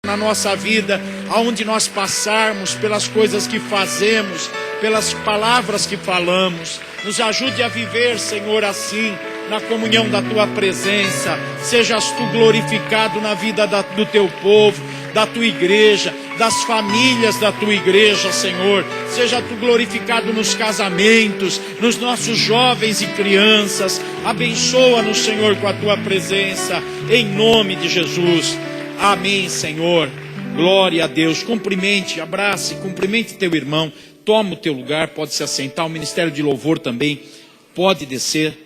na nossa vida, aonde nós passarmos, pelas coisas que fazemos, pelas palavras que falamos. Nos ajude a viver, Senhor, assim, na comunhão da Tua presença. Sejas Tu glorificado na vida do Teu povo, da Tua igreja, das famílias da Tua igreja, Senhor. Seja Tu glorificado nos casamentos, nos nossos jovens e crianças. Abençoa-nos, Senhor, com a Tua presença, em nome de Jesus. Amém, Senhor. Glória a Deus. Cumprimente, abrace, cumprimente teu irmão. Toma o teu lugar, pode se assentar. O ministério de louvor também pode descer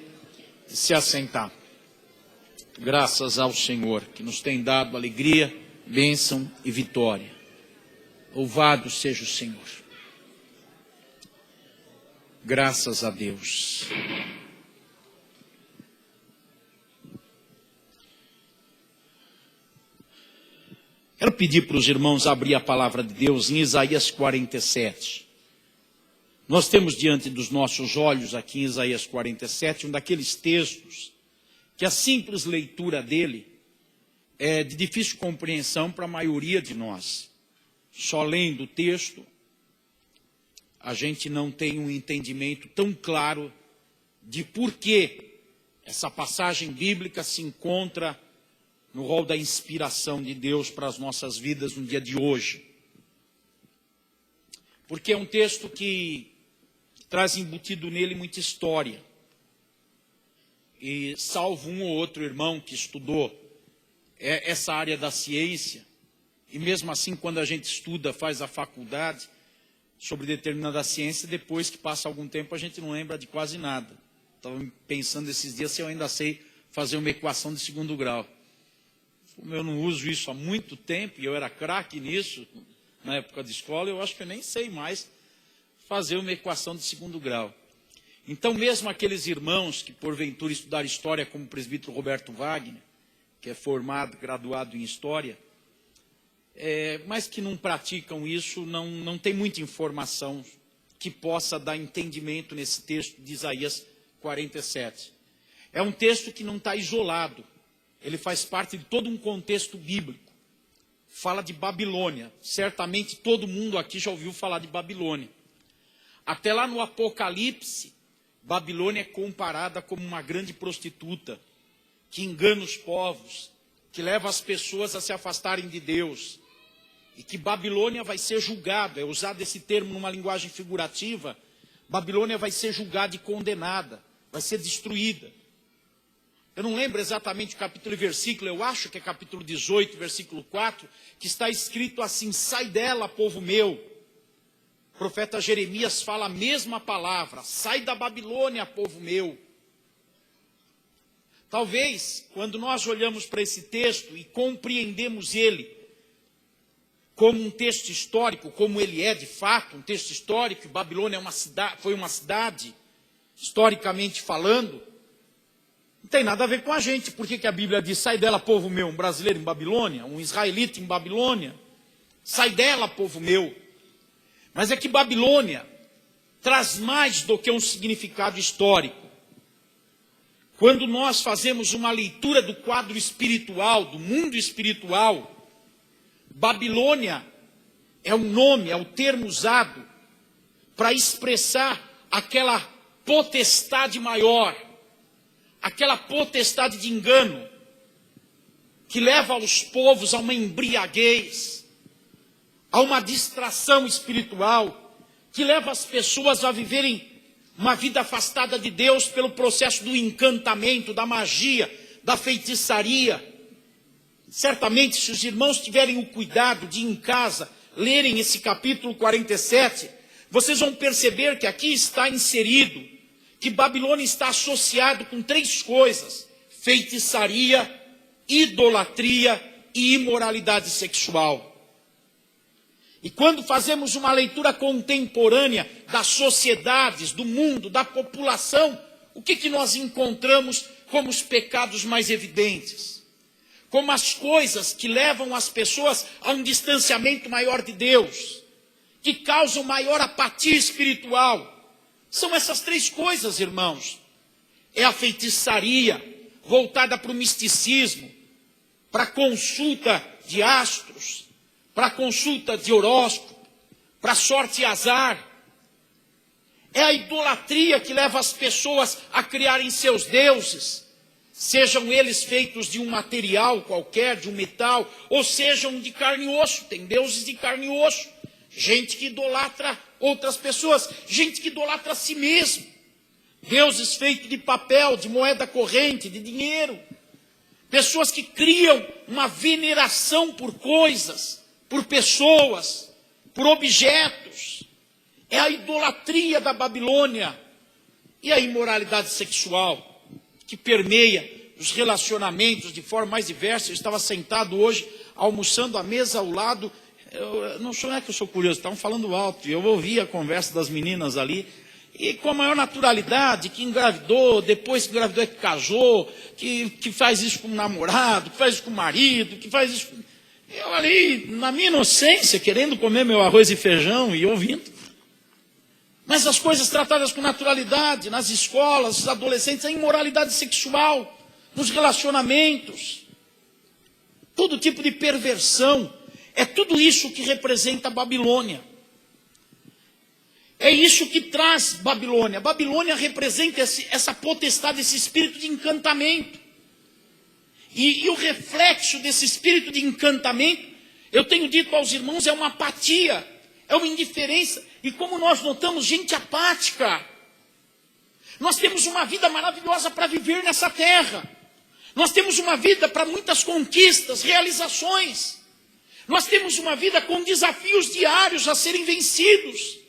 e se assentar. Graças ao Senhor, que nos tem dado alegria, bênção e vitória. Louvado seja o Senhor. Graças a Deus. Quero pedir para os irmãos abrir a palavra de Deus em Isaías 47. Nós temos diante dos nossos olhos aqui em Isaías 47 um daqueles textos que a simples leitura dele é de difícil compreensão para a maioria de nós. Só lendo o texto, a gente não tem um entendimento tão claro de por que essa passagem bíblica se encontra no rol da inspiração de Deus para as nossas vidas no dia de hoje. Porque é um texto que traz embutido nele muita história. E salvo um ou outro irmão que estudou essa área da ciência, e mesmo assim quando a gente estuda, faz a faculdade sobre determinada ciência, depois que passa algum tempo a gente não lembra de quase nada. Estava pensando esses dias se eu ainda sei fazer uma equação de segundo grau. Como eu não uso isso há muito tempo, e eu era craque nisso, na época de escola, eu acho que eu nem sei mais fazer uma equação de segundo grau. Então, mesmo aqueles irmãos que, porventura, estudaram história, como o presbítero Roberto Wagner, que é formado, graduado em história, mas que não praticam isso, não tem muita informação que possa dar entendimento nesse texto de Isaías 47. É um texto que não está isolado. Ele faz parte de todo um contexto bíblico. Fala de Babilônia. Certamente todo mundo aqui já ouviu falar de Babilônia. Até lá no Apocalipse, Babilônia é comparada como uma grande prostituta, que engana os povos, que leva as pessoas a se afastarem de Deus. E que Babilônia vai ser julgada, é usado esse termo numa linguagem figurativa, Babilônia vai ser julgada e condenada, vai ser destruída. Eu não lembro exatamente o capítulo e versículo, eu acho que é capítulo 18, versículo 4, que está escrito assim: sai dela, povo meu. O profeta Jeremias fala a mesma palavra: sai da Babilônia, povo meu. Talvez, quando nós olhamos para esse texto e compreendemos ele como um texto histórico, como ele é de fato, um texto histórico, Babilônia foi uma cidade, historicamente falando, não tem nada a ver com a gente. Por que a Bíblia diz, sai dela, povo meu? Um brasileiro em Babilônia, um israelita em Babilônia. Sai dela, povo meu. Mas é que Babilônia traz mais do que um significado histórico. Quando nós fazemos uma leitura do quadro espiritual, do mundo espiritual, Babilônia é um nome, é o termo usado para expressar aquela potestade maior, aquela potestade de engano, que leva os povos a uma embriaguez, a uma distração espiritual, que leva as pessoas a viverem uma vida afastada de Deus pelo processo do encantamento, da magia, da feitiçaria. Certamente, se os irmãos tiverem o cuidado de, em casa, lerem esse capítulo 47, vocês vão perceber que aqui está inserido que Babilônia está associado com três coisas: feitiçaria, idolatria e imoralidade sexual. E quando fazemos uma leitura contemporânea das sociedades, do mundo, da população, o que nós encontramos como os pecados mais evidentes? Como as coisas que levam as pessoas a um distanciamento maior de Deus, que causam maior apatia espiritual. São essas três coisas, irmãos. É a feitiçaria, voltada para o misticismo, para a consulta de astros, para consulta de horóscopo, para sorte e azar. É a idolatria que leva as pessoas a criarem seus deuses, sejam eles feitos de um material qualquer, de um metal, ou sejam de carne e osso. Tem deuses de carne e osso. Gente que idolatra outras pessoas, gente que idolatra a si mesmo. Deuses feitos de papel, de moeda corrente, de dinheiro. Pessoas que criam uma veneração por coisas, por pessoas, por objetos. É a idolatria da Babilônia. E a imoralidade sexual, que permeia os relacionamentos de forma mais diversa. Eu estava sentado hoje, almoçando à mesa ao lado. Não é que eu sou curioso, estavam falando alto. E eu ouvi a conversa das meninas ali. E com a maior naturalidade, que engravidou, depois que engravidou é que casou, que faz isso com o namorado, que faz isso com o marido, que faz isso com... Eu ali, na minha inocência, querendo comer meu arroz e feijão e ouvindo. Mas as coisas tratadas com naturalidade, nas escolas, os adolescentes, a imoralidade sexual, nos relacionamentos, todo tipo de perversão, é tudo isso que representa a Babilônia. É isso que traz Babilônia. Babilônia representa essa potestade, esse espírito de encantamento. E o reflexo desse espírito de encantamento, eu tenho dito aos irmãos, é uma apatia, é uma indiferença. E como nós notamos, gente apática. Nós temos uma vida maravilhosa para viver nessa terra. Nós temos uma vida para muitas conquistas, realizações. Nós temos uma vida com desafios diários a serem vencidos.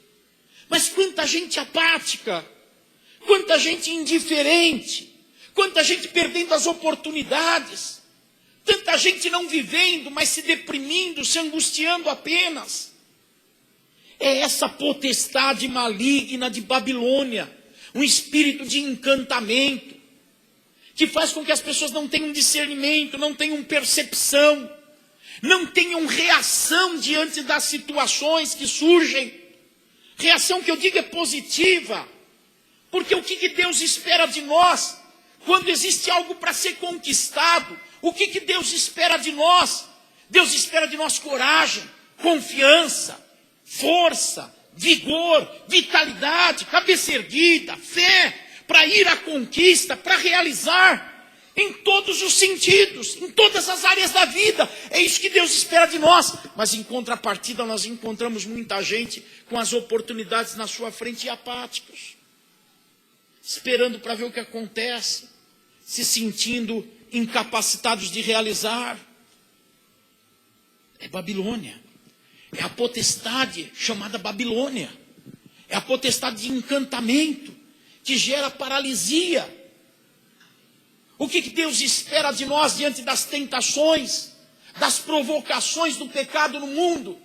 Mas quanta gente apática, quanta gente indiferente, quanta gente perdendo as oportunidades, tanta gente não vivendo, mas se deprimindo, se angustiando apenas. É essa potestade maligna de Babilônia, um espírito de encantamento, que faz com que as pessoas não tenham discernimento, não tenham percepção, não tenham reação diante das situações que surgem. Reação que eu digo é positiva, porque o que Deus espera de nós, quando existe algo para ser conquistado, o que Deus espera de nós? Deus espera de nós coragem, confiança, força, vigor, vitalidade, cabeça erguida, fé, para ir à conquista, para realizar, em todos os sentidos, em todas as áreas da vida. É isso que Deus espera de nós. Mas em contrapartida nós encontramos muita gente com as oportunidades na sua frente e apáticos, esperando para ver o que acontece, se sentindo incapacitados de realizar. É Babilônia. É a potestade chamada Babilônia. É a potestade de encantamento que gera paralisia. O que Deus espera de nós diante das tentações, das provocações do pecado no mundo?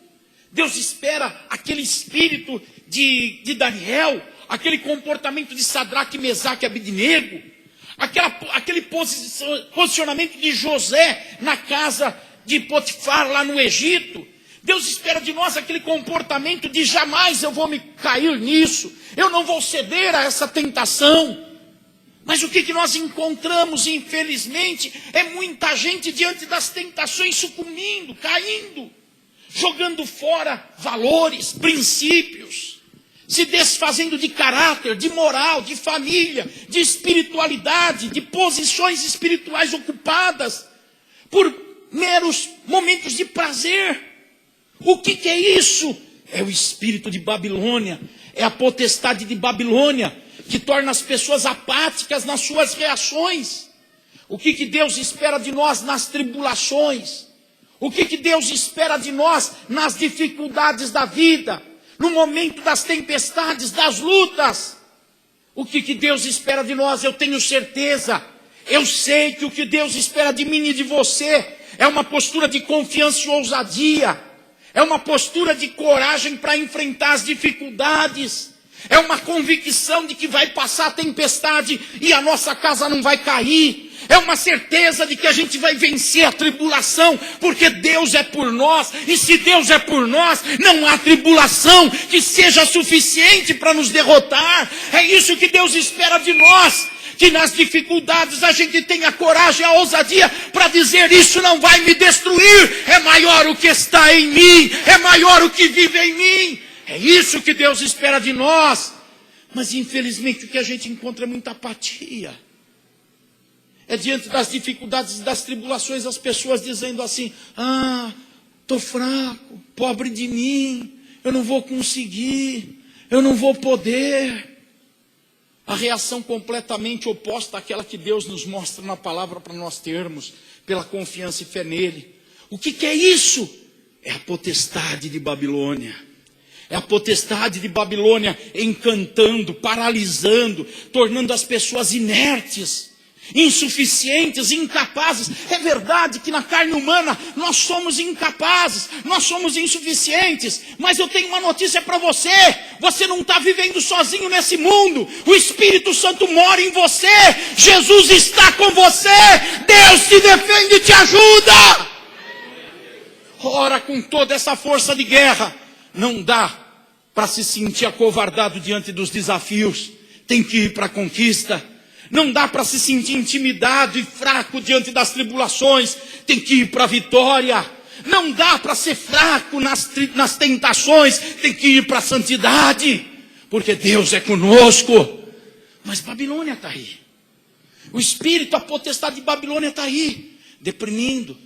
Deus espera aquele espírito de Daniel, aquele comportamento de Sadraque, Mesaque e Abednego, aquele posicionamento de José na casa de Potifar lá no Egito. Deus espera de nós aquele comportamento de jamais eu vou me cair nisso, eu não vou ceder a essa tentação. Mas o que nós encontramos, infelizmente, é muita gente diante das tentações sucumbindo, caindo, jogando fora valores, princípios, se desfazendo de caráter, de moral, de família, de espiritualidade, de posições espirituais ocupadas por meros momentos de prazer. O que é isso? É o espírito de Babilônia, é a potestade de Babilônia, que torna as pessoas apáticas nas suas reações. O que Deus espera de nós nas tribulações? O que Deus espera de nós nas dificuldades da vida? No momento das tempestades, das lutas? O que Deus espera de nós? Eu tenho certeza. Eu sei que o que Deus espera de mim e de você é uma postura de confiança e ousadia. É uma postura de coragem para enfrentar as dificuldades. É uma convicção de que vai passar a tempestade e a nossa casa não vai cair. É uma certeza de que a gente vai vencer a tribulação, porque Deus é por nós. E se Deus é por nós, não há tribulação que seja suficiente para nos derrotar. É isso que Deus espera de nós. que nas dificuldades a gente tenha a coragem, a ousadia para dizer: isso não vai me destruir, é maior o que está em mim, é maior o que vive em mim. É isso que Deus espera de nós. Mas infelizmente o que a gente encontra é muita apatia. É diante das dificuldades e das tribulações as pessoas dizendo assim: estou fraco, pobre de mim, eu não vou conseguir, eu não vou poder. A reação completamente oposta àquela que Deus nos mostra na palavra para nós termos, pela confiança e fé nele. O que é isso? É a potestade de Babilônia. É a potestade de Babilônia encantando, paralisando, tornando as pessoas inertes, insuficientes, incapazes. É verdade que na carne humana nós somos incapazes, nós somos insuficientes, mas eu tenho uma notícia para você: você não está vivendo sozinho nesse mundo. O Espírito Santo mora em você, Jesus está com você, Deus te defende e te ajuda. Ora, com toda essa força de guerra, não dá para se sentir acovardado diante dos desafios, tem que ir para a conquista. Não dá para se sentir intimidado e fraco diante das tribulações, tem que ir para a vitória. Não dá para ser fraco nas tentações, tem que ir para a santidade, porque Deus é conosco. Mas Babilônia está aí. O espírito, a potestade de Babilônia está aí, deprimindo,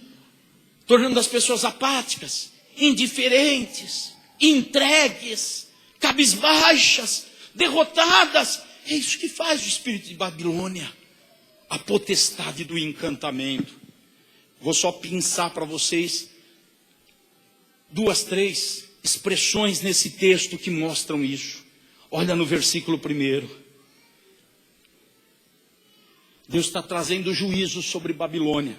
tornando as pessoas apáticas, indiferentes, entregues, cabisbaixas, derrotadas. É isso que faz o espírito de Babilônia, a potestade do encantamento. Vou só pensar para vocês 2, 3 expressões nesse texto que mostram isso. Olha no versículo 1. Deus está trazendo juízo sobre Babilônia,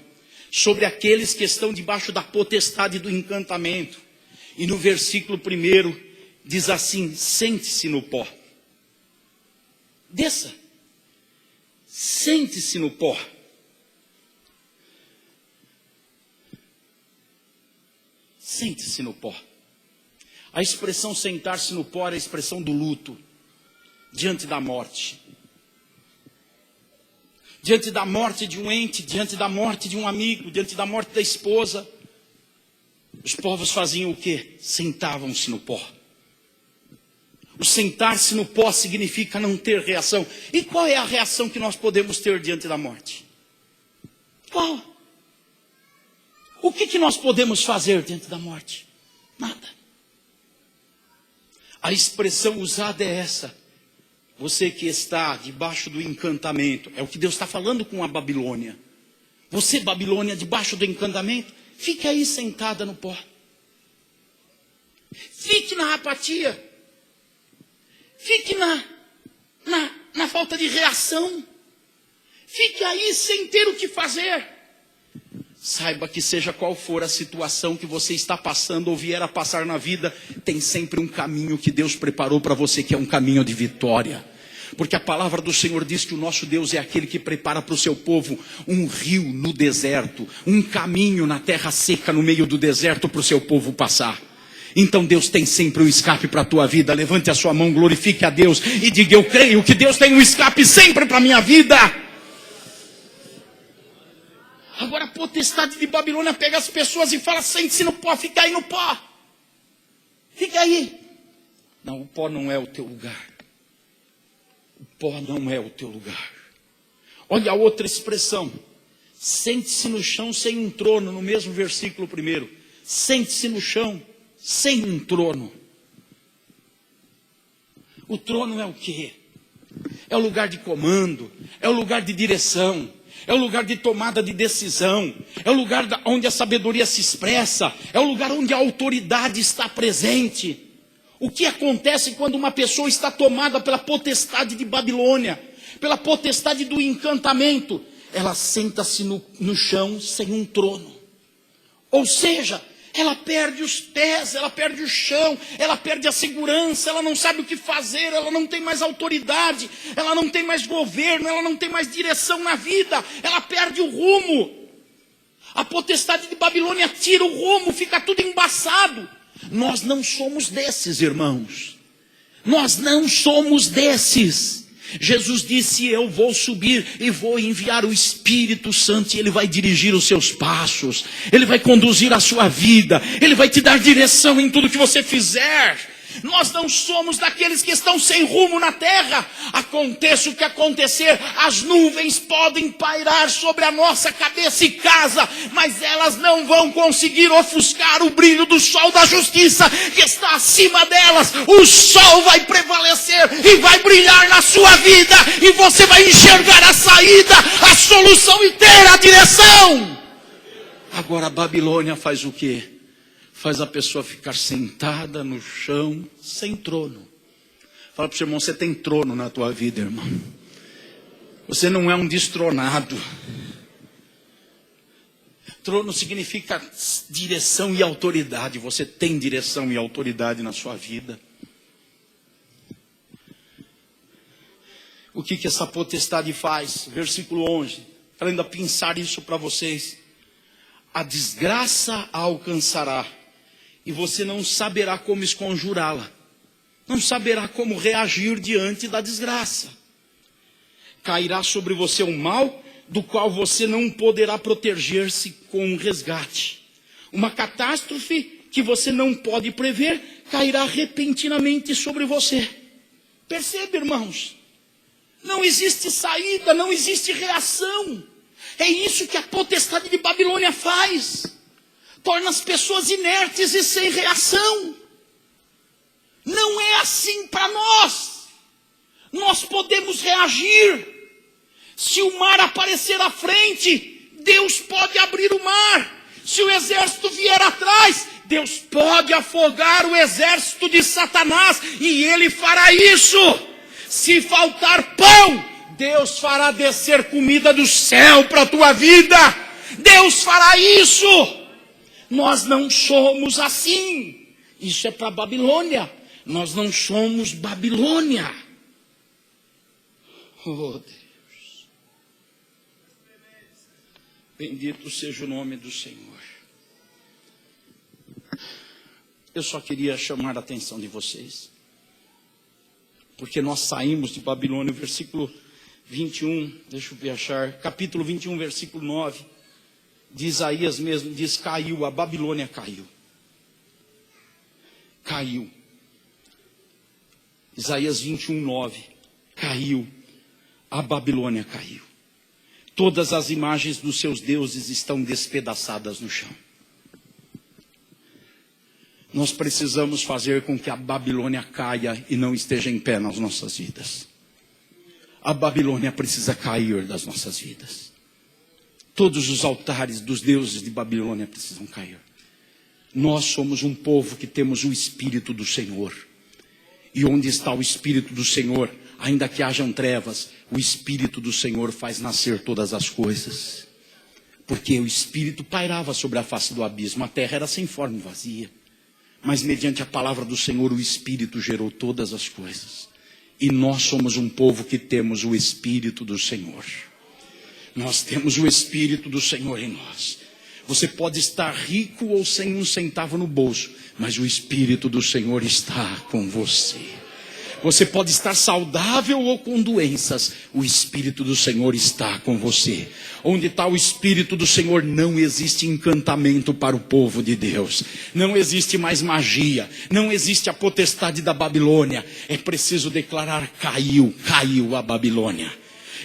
sobre aqueles que estão debaixo da potestade do encantamento. E no versículo 1 diz assim: sente-se no pó. Desça, sente-se no pó. Sente-se no pó. A expressão sentar-se no pó é a expressão do luto, diante da morte. Diante da morte de um ente, diante da morte de um amigo, diante da morte da esposa. Os povos faziam o quê? Sentavam-se no pó. O sentar-se no pó significa não ter reação. E qual é a reação que nós podemos ter diante da morte? Qual? O que nós podemos fazer diante da morte? Nada. A expressão usada é essa: você que está debaixo do encantamento. É o que Deus está falando com a Babilônia. Você, Babilônia, debaixo do encantamento, fique aí sentada no pó. Fique na apatia. Fique na falta de reação. Fique aí sem ter o que fazer. Saiba que seja qual for a situação que você está passando ou vier a passar na vida, tem sempre um caminho que Deus preparou para você, que é um caminho de vitória. Porque a palavra do Senhor diz que o nosso Deus é aquele que prepara para o seu povo um rio no deserto, um caminho na terra seca no meio do deserto para o seu povo passar. Então Deus tem sempre um escape para a tua vida. Levante a sua mão, glorifique a Deus e diga: eu creio que Deus tem um escape sempre para a minha vida. Agora a potestade de Babilônia pega as pessoas e fala: sente-se no pó, fica aí no pó. Fica aí. Não, o pó não é o teu lugar. O pó não é o teu lugar. Olha a outra expressão: sente-se no chão sem um trono, no mesmo versículo 1. Sente-se no chão sem um trono. O trono é o quê? É o lugar de comando, é o lugar de direção, é o lugar de tomada de decisão, é o lugar onde a sabedoria se expressa, é o lugar onde a autoridade está presente. O que acontece quando uma pessoa está tomada pela potestade de Babilônia, pela potestade do encantamento? Ela senta-se no chão sem um trono. Ou seja, ela perde os pés, ela perde o chão, ela perde a segurança, ela não sabe o que fazer, ela não tem mais autoridade, ela não tem mais governo, ela não tem mais direção na vida, ela perde o rumo. A potestade de Babilônia tira o rumo, fica tudo embaçado. Nós não somos desses, irmãos. Nós não somos desses. Jesus disse: eu vou subir e vou enviar o Espírito Santo, e Ele vai dirigir os seus passos, Ele vai conduzir a sua vida, Ele vai te dar direção em tudo que você fizer. Nós não somos daqueles que estão sem rumo na terra. Aconteça o que acontecer, as nuvens podem pairar sobre a nossa cabeça e casa, mas elas não vão conseguir ofuscar o brilho do sol da justiça que está acima delas. O sol vai prevalecer e vai brilhar na sua vida, e você vai enxergar a saída, a solução e ter a direção. Agora a Babilônia faz o quê? Faz a pessoa ficar sentada no chão, sem trono. Fala para o seu irmão: você tem trono na tua vida, irmão. Você não é um destronado. Trono significa direção e autoridade. Você tem direção e autoridade na sua vida. O que essa potestade faz? Versículo 11. Quero ainda pensar isso para vocês. A desgraça a alcançará, e você não saberá como esconjurá-la. Não saberá como reagir diante da desgraça. Cairá sobre você um mal do qual você não poderá proteger-se com um resgate. Uma catástrofe que você não pode prever cairá repentinamente sobre você. Percebe, irmãos? Não existe saída, não existe reação. É isso que a potestade de Babilônia faz. Torna as pessoas inertes e sem reação. Não é assim para nós. Nós podemos reagir. Se o mar aparecer à frente, Deus pode abrir o mar. Se o exército vier atrás, Deus pode afogar o exército de Satanás, e Ele fará isso. Se faltar pão, Deus fará descer comida do céu para a tua vida. Deus fará isso. Nós não somos assim. Isso é para a Babilônia. Nós não somos Babilônia. Oh Deus. Bendito seja o nome do Senhor. Eu só queria chamar a atenção de vocês, porque nós saímos de Babilônia. Versículo 21, deixa eu achar, capítulo 21, versículo 9, de Isaías mesmo, diz: caiu, a Babilônia caiu. Caiu. Isaías 21, 9, caiu, a Babilônia caiu. Todas as imagens dos seus deuses estão despedaçadas no chão. Nós precisamos fazer com que a Babilônia caia e não esteja em pé nas nossas vidas. A Babilônia precisa cair das nossas vidas. Todos os altares dos deuses de Babilônia precisam cair. Nós somos um povo que temos o Espírito do Senhor. E onde está o Espírito do Senhor, ainda que hajam trevas, o Espírito do Senhor faz nascer todas as coisas. Porque o Espírito pairava sobre a face do abismo, a terra era sem forma e vazia. Mas mediante a palavra do Senhor, o Espírito gerou todas as coisas. E nós somos um povo que temos o Espírito do Senhor. Nós temos o Espírito do Senhor em nós. Você pode estar rico ou sem um centavo no bolso, mas o Espírito do Senhor está com você. Você pode estar saudável ou com doenças, o Espírito do Senhor está com você. Onde está o Espírito do Senhor, não existe encantamento para o povo de Deus. Não existe mais magia, não existe a potestade da Babilônia. É preciso declarar: caiu, caiu a Babilônia.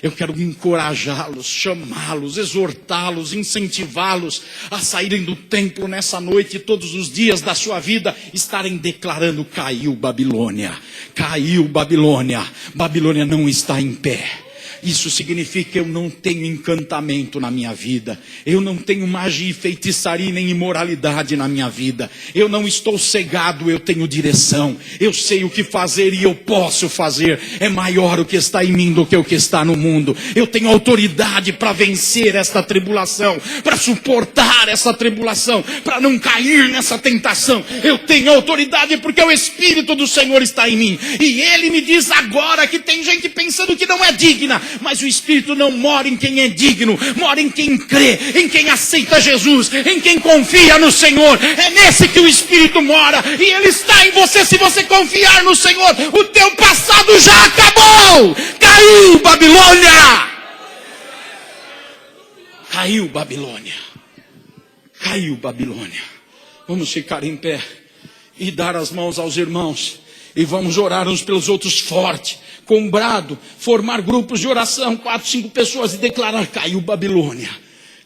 Eu quero encorajá-los, chamá-los, exortá-los, incentivá-los a saírem do templo nessa noite e todos os dias da sua vida estarem declarando: caiu Babilônia, caiu Babilônia, Babilônia não está em pé. Isso significa que eu não tenho encantamento na minha vida. Eu não tenho magia, feitiçaria nem imoralidade na minha vida. Eu não estou cegado, eu tenho direção. Eu sei o que fazer e eu posso fazer. É maior o que está em mim do que o que está no mundo. Eu tenho autoridade para vencer esta tribulação, para suportar essa tribulação, para não cair nessa tentação. Eu tenho autoridade porque o Espírito do Senhor está em mim. E Ele me diz agora que tem gente pensando que não é digna. mas o Espírito não mora em quem é digno, mora em quem crê, em quem aceita Jesus, em quem confia no Senhor. É nesse que o Espírito mora, e Ele está em você. Se você confiar no Senhor, o teu passado já acabou. Caiu Babilônia. Caiu Babilônia. Caiu Babilônia. Vamos ficar em pé e dar as mãos aos irmãos, e vamos orar uns pelos outros forte, com brado, formar grupos de oração, 4, 5 pessoas, e declarar: caiu Babilônia.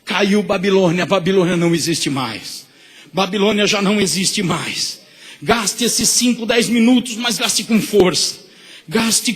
Caiu Babilônia. Babilônia não existe mais. Babilônia já não existe mais. Gaste esses 5, 10 minutos, mas gaste com força. Gaste com